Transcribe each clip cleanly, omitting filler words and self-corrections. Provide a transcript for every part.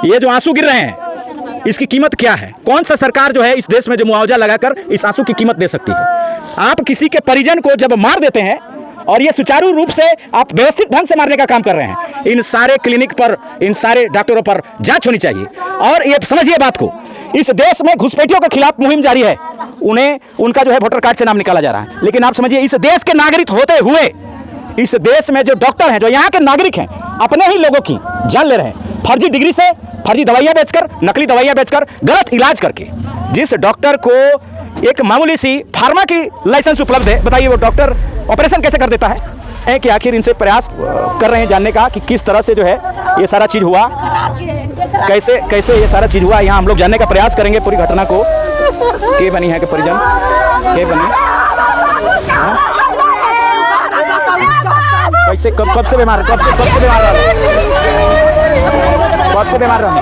ये जो आंसू गिर रहे हैं इसकी कीमत क्या है? कौन सा सरकार जो है इस देश में जो मुआवजा लगाकर इस आंसू की कीमत दे सकती है? आप किसी के परिजन को जब मार देते हैं और ये सुचारू रूप से आप व्यवस्थित ढंग से मारने का काम कर रहे हैं, इन सारे क्लिनिक पर, इन सारे डॉक्टरों पर जांच होनी चाहिए। और ये समझिए बात को, इस देश में घुसपैठियों के खिलाफ मुहिम जारी है, उन्हें उनका जो है वोटर कार्ड से नाम निकाला जा रहा है। लेकिन आप समझिए, इस देश के नागरिक होते हुए इस देश में जो डॉक्टर हैं, जो यहाँ के नागरिक हैं, अपने ही लोगों की जान ले रहे हैं, फर्जी डिग्री से, फर्जी दवाइयाँ बेचकर, नकली दवाइयाँ बेचकर, गलत इलाज करके। जिस डॉक्टर को एक मामूली सी फार्मा की लाइसेंस उपलब्ध है, बताइए वो डॉक्टर ऑपरेशन कैसे कर देता है? कि आखिर इनसे प्रयास कर रहे हैं जानने का कि किस तरह से जो है ये सारा चीज़ हुआ, कैसे कैसे ये सारा चीज़ हुआ। यहाँ हम लोग जानने का प्रयास करेंगे पूरी घटना को। के बनी है के परिजन के बनी, कैसे कब से बीमार, कब से बीमार रहे, कब से बीमार रहे,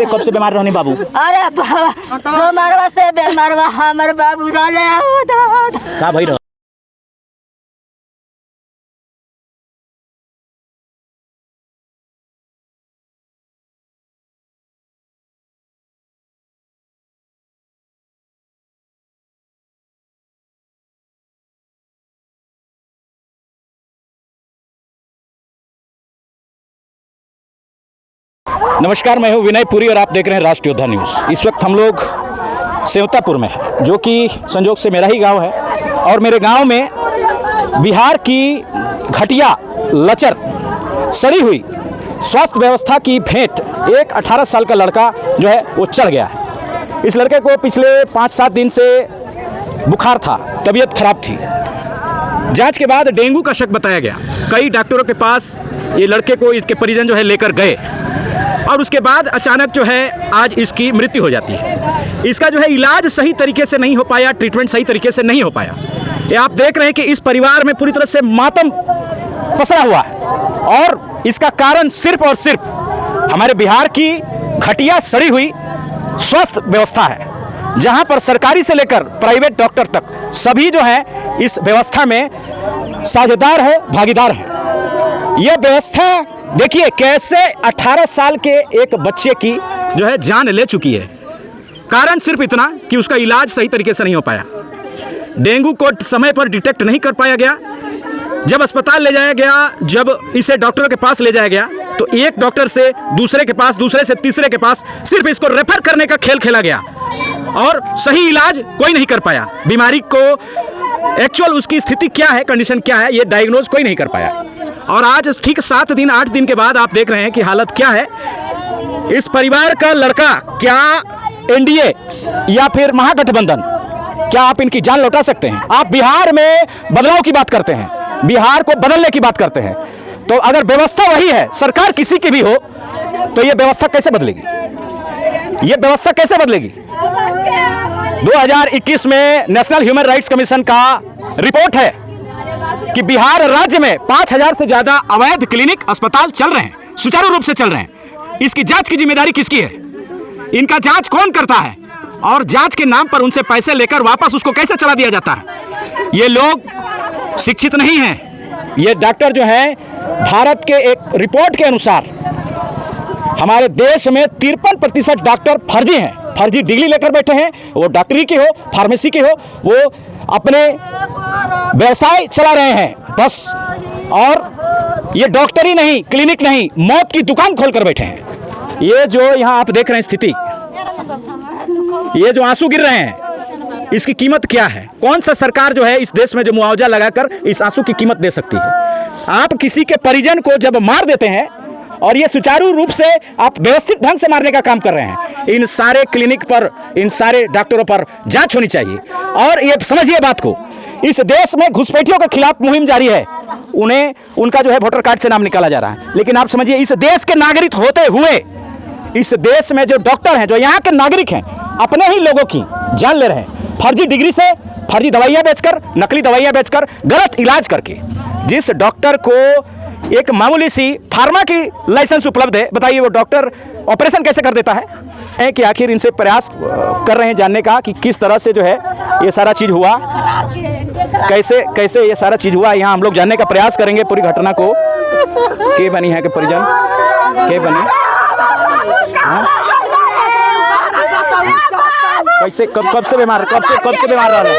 कब से बीमार रहने बाबू? अरे बाबा मरवा से बीमार हमर बाबू रहले का भाई रह नमस्कार, मैं हूं विनय पुरी और आप देख रहे हैं राष्ट्र योद्धा न्यूज़। इस वक्त हम लोग सेवतापुर में हैं, जो कि संयोग से मेरा ही गांव है। और मेरे गांव में बिहार की घटिया, लचर, सड़ी हुई स्वास्थ्य व्यवस्था की भेंट एक 18 साल का लड़का जो है वो चढ़ गया है। इस लड़के को पिछले 5-7 दिन से बुखार था, तबीयत खराब थी। जांच के बाद डेंगू का शक बताया गया। कई डॉक्टरों के पास ये लड़के को इसके परिजन जो है लेकर गए और उसके बाद अचानक जो है आज इसकी मृत्यु हो जाती है। इसका जो है इलाज सही तरीके से नहीं हो पाया, ट्रीटमेंट सही तरीके से नहीं हो पाया। ये आप देख रहे हैं कि इस परिवार में पूरी तरह से मातम पसरा हुआ है। और इसका कारण सिर्फ और सिर्फ हमारे बिहार की घटिया, सड़ी हुई स्वास्थ्य व्यवस्था है, जहां पर सरकारी से लेकर प्राइवेट डॉक्टर तक सभी जो है इस व्यवस्था में साझेदार है, भागीदार है। यह व्यवस्था देखिए कैसे 18 साल के एक बच्चे की जो है जान ले चुकी है। कारण सिर्फ इतना कि उसका इलाज सही तरीके से नहीं हो पाया। डेंगू को समय पर डिटेक्ट नहीं कर पाया गया। जब अस्पताल ले जाया गया, जब इसे डॉक्टर के पास ले जाया गया, तो एक डॉक्टर से दूसरे के पास, दूसरे से तीसरे के पास सिर्फ इसको रेफर करने का खेल खेला गया और सही इलाज कोई नहीं कर पाया। बीमारी को एक्चुअल उसकी स्थिति क्या है, कंडीशन क्या है, ये डायग्नोज कोई नहीं कर पाया। और आज ठीक 7 दिन 8 दिन के बाद आप देख रहे हैं कि हालत क्या है। इस परिवार का लड़का, क्या एनडीए या फिर महागठबंधन, क्या आप इनकी जान लौटा सकते हैं? आप बिहार में बदलाव की बात करते हैं, बिहार को बदलने की बात करते हैं, तो अगर व्यवस्था वही है, सरकार किसी की भी हो, तो ये व्यवस्था कैसे बदलेगी? ये व्यवस्था कैसे बदलेगी? 2021 में नेशनल ह्यूमन राइट्स कमीशन का रिपोर्ट है कि बिहार राज्य में 5000 से ज्यादा अवैध क्लिनिक, अस्पताल चल रहे हैं, सुचारू रूप से चल रहे हैं। इसकी जांच की जिम्मेदारी किसकी है? इनका जांच कौन करता है? और जांच के नाम पर उनसे पैसे लेकर वापस उसको कैसे चला दिया जाता है? ये लोग शिक्षित नहीं हैं। ये डॉक्टर जो हैं, भारत के एक रिपोर्ट के अनुसार हमारे देश में 53% डॉक्टर फर्जी हैं, फर्जी डिग्री लेकर बैठे हैं। वो डॉक्टरी की हो, फार्मेसी की हो, वो अपने व्यवसाय चला रहे हैं बस। और ये डॉक्टरी नहीं, क्लिनिक नहीं, मौत की दुकान खोलकर बैठे हैं। ये जो यहाँ आप देख रहे हैं स्थिति, ये जो आंसू गिर रहे हैं इसकी कीमत क्या है? कौन सा सरकार जो है इस देश में जो मुआवजा लगाकर इस आंसू की कीमत दे सकती है? आप किसी के परिजन को जब मार देते हैं और ये सुचारू रूप से आप व्यवस्थित ढंग से मारने का काम कर रहे हैं, इन सारे क्लिनिक पर, इन सारे डॉक्टरों पर जांच होनी चाहिए। और ये समझिए बात को, इस देश में घुसपैठियों के खिलाफ मुहिम जारी है, उन्हें उनका जो है वोटर कार्ड से नाम निकाला जा रहा है। लेकिन आप समझिए, इस देश के नागरिक होते हुए इस देश में जो डॉक्टर हैं, जो यहाँ के नागरिक हैं, अपने ही लोगों की जान ले रहे हैं, फर्जी डिग्री से, फर्जी दवाइयाँ बेचकर, नकली दवाइयाँ बेचकर, गलत इलाज करके। जिस डॉक्टर को एक मामूली सी फार्मा की लाइसेंस उपलब्ध है, बताइए वो डॉक्टर ऑपरेशन कैसे कर देता है? कि आखिर इनसे प्रयास कर रहे हैं जानने का कि किस तरह से जो है ये सारा चीज़ हुआ, कैसे कैसे ये सारा चीज़ हुआ। यहाँ हम लोग जानने का प्रयास करेंगे पूरी घटना को। के बनी है के परिजन के बनी? हाँ? कैसे कब से बीमार रहा? कब से बीमार रहने?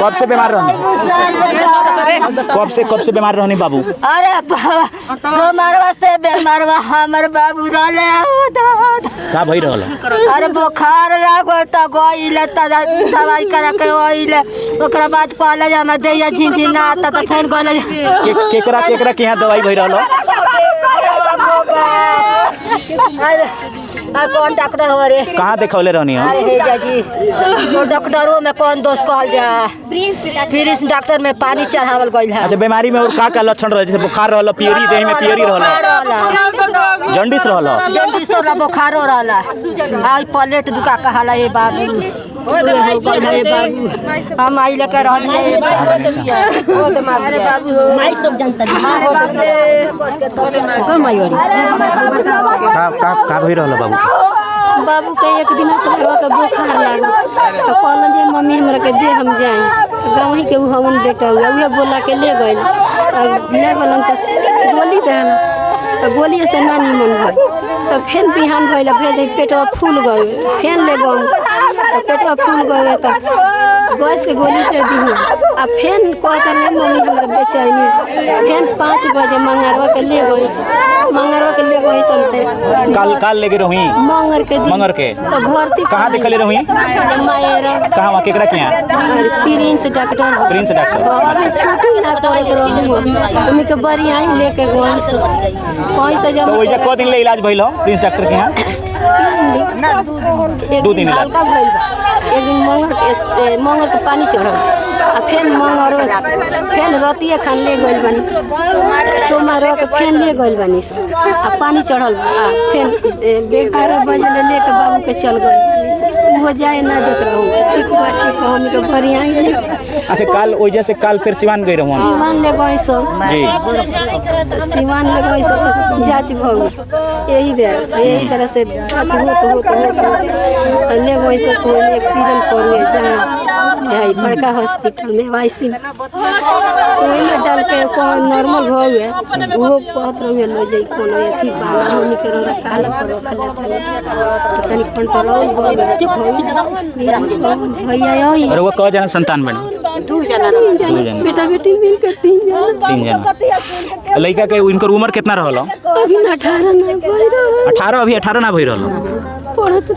कब से बीमार रहने बाबू? अरे सोमवार से बीमारवा हमर बाबू रहले। का भई रहल? अरे बुखार लागल त गइले त दवाई करा के गइले। ओकरा बाद कॉलेज में दैया झिनझिना त फिर गइले। केकरा के यहाँ दवाई भई रहल? कौन डॉक्टर हो रे? कहाँ देखौले रहनी हो? अरे हे जाजी वो डॉक्टरों में कौन दोस्त कहल जा? प्रिंस डॉक्टर में पानी चढ़ावल गइल है। अच्छा, बीमारी में और का लक्षण रहल? जैसे बुखार रहल, पियरी देह में पियरी रहल, जॉन्डिस रहल, बुखारो रहल। आई प्लेट दुका कहला ए बाबू हो गइल है बाबू। हम आई लेके रहल है अरे बाबू माई सब जानता का भई रहल बाबू? बाबू के एक दिन तोहरा के बुखार लागल तो कहलन जे मम्मी हमरा के दे हम जाई। गाँव के हमन बेटा हुआ उहे बोला के ले गइल। ले गलन तो गोली देहन तो गोली से ना निमन भइल तो फेन बिहान भइल भेज पेटवा फूल गए फेन ले गम तो पेटवा फूल गए तो गैस के गोली दे दी आ फेन कहता नहीं मम्मी हमरा बेचैनी। फेन 5 बजे मंगरवा के ले गई संते काल लेके रही मंगर के दिन मंगर के तो भर्ती कहाँ दिखले रही? मायरा कहाँ केकरा के यहाँ? प्रिंस डॉक्टर प्रिंस छुट्टी ना करे रहूं उम्मी के बड़ी आई लेके गई से जब तो वैसे क दिन ले इलाज भइल हो प्रिंस डॉक्टर के यहाँ? 2 दिन इलाज। एक दिन मंगर के पानी चढ़ल आ फेन फेन रतिया खान ले गइल बानी। सोमवार के फेन ले गइल बानी आ पानी चढ़ल आ फेन 11 बजे ले के बाबू के चल गइल। वो जाए ना देत रहूं ठीक बा हम के भरी आई। अच्छा, काल वजह से काल फिर सिवान गई रहूं? सिवान ले गई सो जी, सिवान ले गई सो जांच भऊ यही तरह से जांच होत ले गई सो तो ऑक्सीजन पर जहाँ है बड़का हॉस्पिटल में वाईसी में तो में डाल के कौन नॉर्मल हो गए वो बहुत रंगे लो जाई कोनो एथी बाला हम के रो काला करो खला तनी कंट्रोल भैया यही और वो क जना संतान बने? 2 जना बेटा बेटी मिल के 3 जना। लड़का के उनकर उम्र कितना रहल? अभी 18 ना भई रहो। 18? अभी 18 ना भई रहल? पढ़त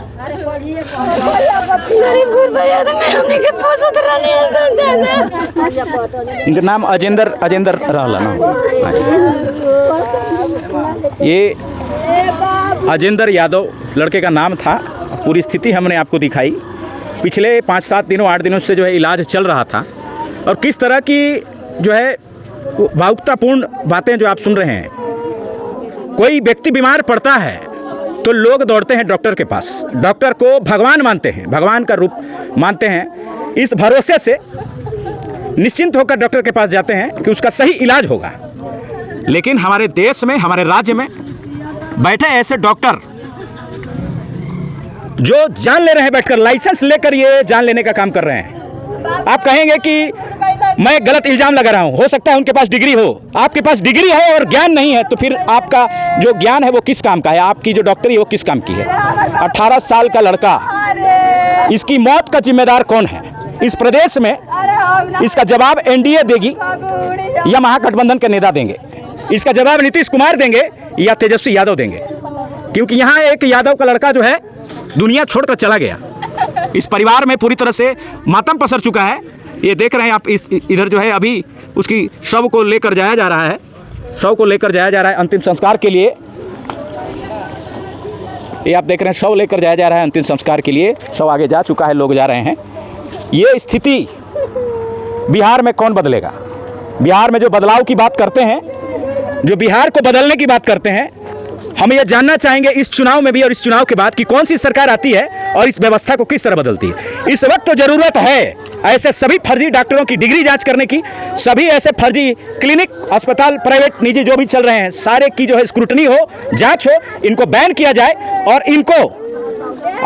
गरीब घर भैया तो मैं हमने के पोसत रहनी दादा। इनका नाम अजेंद्र रहल ना? ये अजेंद्र यादव लड़के का नाम था। पूरी स्थिति हमने आपको दिखाई। पिछले 5-7 दिनों 8 दिनों से जो है इलाज चल रहा था और किस तरह की जो है भावुकतापूर्ण बातें जो आप सुन रहे हैं। कोई व्यक्ति बीमार पड़ता है तो लोग दौड़ते हैं डॉक्टर के पास, डॉक्टर को भगवान मानते हैं, भगवान का रूप मानते हैं। इस भरोसे से निश्चिंत होकर डॉक्टर के पास जाते हैं कि उसका सही इलाज होगा। लेकिन हमारे देश में, हमारे राज्य में बैठे ऐसे डॉक्टर जो जान ले रहे हैं, बैठकर लाइसेंस लेकर ये जान लेने का काम कर रहे हैं। आप कहेंगे कि मैं गलत इल्जाम लगा रहा हूं, हो सकता है उनके पास डिग्री हो। आपके पास डिग्री है और ज्ञान नहीं है तो फिर आपका जो ज्ञान है वो किस काम का है? आपकी जो डॉक्टरी है वो किस काम की है? 18 साल का लड़का, इसकी मौत का जिम्मेदार कौन है इस प्रदेश में? इसका जवाब एनडीए देगी या महागठबंधन के नेता देंगे? इसका जवाब नीतीश कुमार देंगे या तेजस्वी यादव देंगे? क्योंकि यहाँ एक यादव का लड़का जो है दुनिया छोड़कर चला गया। इस परिवार में पूरी तरह से मातम पसर चुका है। ये देख रहे हैं आप, इधर जो है अभी उसकी शव को लेकर जाया जा रहा है, शव को लेकर जाया जा रहा है अंतिम संस्कार के लिए। ये आप देख रहे हैं शव लेकर जाया जा रहा है अंतिम संस्कार के लिए। शव आगे जा चुका है, लोग जा रहे हैं। ये स्थिति बिहार में कौन बदलेगा? बिहार में जो बदलाव की बात करते हैं, जो बिहार को बदलने की बात करते हैं, हम ये जानना चाहेंगे इस चुनाव में भी और इस चुनाव के बाद कि कौन सी सरकार आती है और इस व्यवस्था को किस तरह बदलती है। इस वक्त तो जरूरत है ऐसे सभी फर्जी डॉक्टरों की डिग्री जांच करने की, सभी ऐसे फर्जी क्लिनिक, अस्पताल, प्राइवेट, निजी जो भी चल रहे हैं सारे की जो है स्क्रूटनी हो, जांच हो, इनको बैन किया जाए। और इनको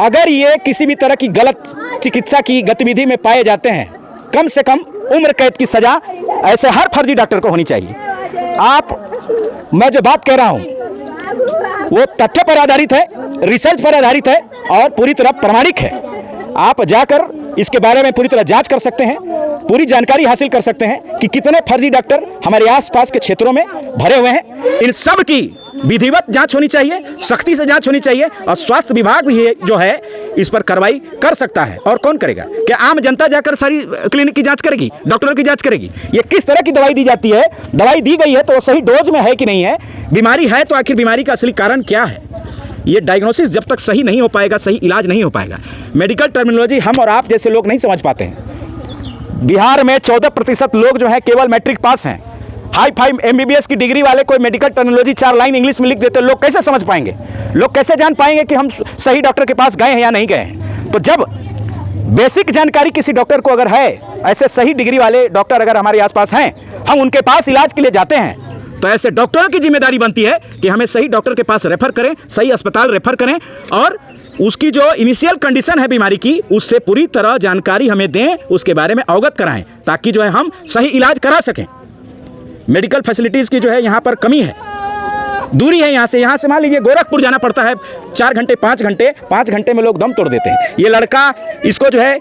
अगर ये किसी भी तरह की गलत चिकित्सा की गतिविधि में पाए जाते हैं, कम से कम उम्र कैद की सजा ऐसे हर फर्जी डॉक्टर को होनी चाहिए। आप मैं जो बात कह रहा हूं वो तथ्य पर आधारित है, रिसर्च पर आधारित है और पूरी तरह प्रामाणिक है। आप जाकर इसके बारे में पूरी तरह जांच कर सकते हैं, पूरी जानकारी हासिल कर सकते हैं कि कितने फर्जी डॉक्टर हमारे आसपास के क्षेत्रों में भरे हुए हैं। इन सब की विधिवत जांच होनी चाहिए, सख्ती से जांच होनी चाहिए और स्वास्थ्य विभाग भी जो है इस पर कार्रवाई कर सकता है। और कौन करेगा? क्या आम जनता जाकर सारी क्लिनिक की जांच करेगी, डॉक्टरों की जांच करेगी? ये किस तरह की दवाई दी जाती है, दवाई दी गई है तो वो सही डोज में है कि नहीं है, बीमारी है तो आखिर बीमारी का असली कारण क्या है? ये डायग्नोसिस जब तक सही नहीं हो पाएगा, सही इलाज नहीं हो पाएगा। मेडिकल टर्मिनोलॉजी हम और आप जैसे लोग नहीं समझ पाते हैं। बिहार में 14% लोग जो है केवल मैट्रिक पास हैं। हाई फाई MBBS की डिग्री वाले कोई मेडिकल टर्मिनोलॉजी 4 लाइन इंग्लिश में लिख देते, लोग कैसे समझ पाएंगे? लोग कैसे जान पाएंगे कि हम सही डॉक्टर के पास गए हैं या नहीं गए हैं? तो जब बेसिक जानकारी किसी डॉक्टर को अगर है, ऐसे सही डिग्री वाले डॉक्टर अगर हमारे आसपास हैं, हम उनके पास इलाज के लिए जाते हैं, तो ऐसे डॉक्टरों की जिम्मेदारी बनती है कि हमें सही डॉक्टर के पास रेफर करें, सही अस्पताल रेफर करें और उसकी जो इनिशियल कंडीशन है बीमारी की, उससे पूरी तरह जानकारी हमें दें, उसके बारे में अवगत कराएं, ताकि जो है हम सही इलाज करा सकें। मेडिकल फैसिलिटीज़ की जो है यहाँ पर कमी है, दूरी है यहाँ से मान लीजिए गोरखपुर जाना पड़ता है 4 घंटे 5 घंटे में लोग दम तोड़ देते हैं। ये लड़का, इसको जो है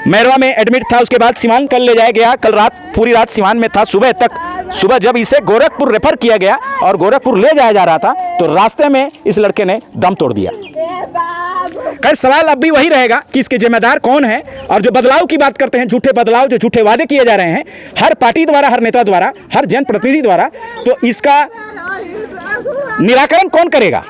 मैरवा में एडमिट था, उसके बाद सिवान कल ले जाया गया, कल रात पूरी रात सिवान में था। सुबह जब इसे गोरखपुर रेफर किया गया और गोरखपुर ले जाया जा रहा था तो रास्ते में इस लड़के ने दम तोड़ दिया। खैर सवाल अब भी वही रहेगा कि इसके जिम्मेदार कौन है। और जो बदलाव की बात करते हैं, झूठे बदलाव, जो झूठे वादे किए जा रहे हैं हर पार्टी द्वारा, हर नेता द्वारा, हर जनप्रतिनिधि द्वारा, तो इसका निराकरण कौन करेगा?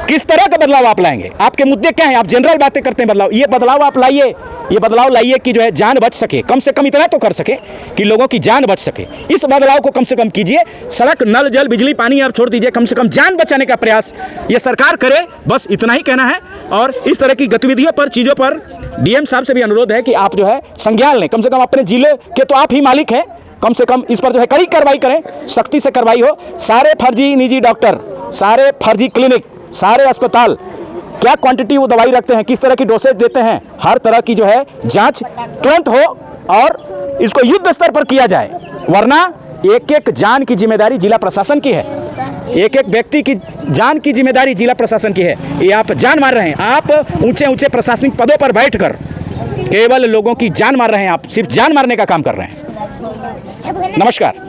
किस तरह का बदलाव आप लाएंगे? आपके मुद्दे क्या हैं? आप जनरल बातें करते हैं बदलाव, ये बदलाव आप लाइए, ये बदलाव लाइए कि जो है जान बच सके, कम से कम इतना तो कर सके कि लोगों की जान बच सके। इस बदलाव को कम से कम कीजिए। सड़क, नल, जल, बिजली, पानी आप छोड़ दीजिए, कम से कम जान बचाने का प्रयास ये सरकार करे, बस इतना ही कहना है। और इस तरह की गतिविधियों पर, चीज़ों पर DM साहब से भी अनुरोध है कि आप जो है संज्ञान लें, कम से कम अपने जिले के तो आप ही मालिक हैं, कम से कम इस पर जो है कड़ी कार्रवाई करें, सख्ती से कार्रवाई हो। सारे फर्जी निजी डॉक्टर, सारे फर्जी क्लिनिक, सारे अस्पताल क्या क्वांटिटी वो दवाई रखते हैं, किस तरह की डोसेज देते हैं, हर तरह की जो है जांच तुरंत हो और इसको युद्ध स्तर पर किया जाए। वरना एक एक जान की जिम्मेदारी जिला प्रशासन की है, एक एक व्यक्ति की जान की जिम्मेदारी जिला प्रशासन की है। ये आप जान मार रहे हैं, आप ऊंचे ऊंचे प्रशासनिक पदों पर बैठकर केवल लोगों की जान मार रहे हैं, आप सिर्फ जान मारने का काम कर रहे हैं। नमस्कार।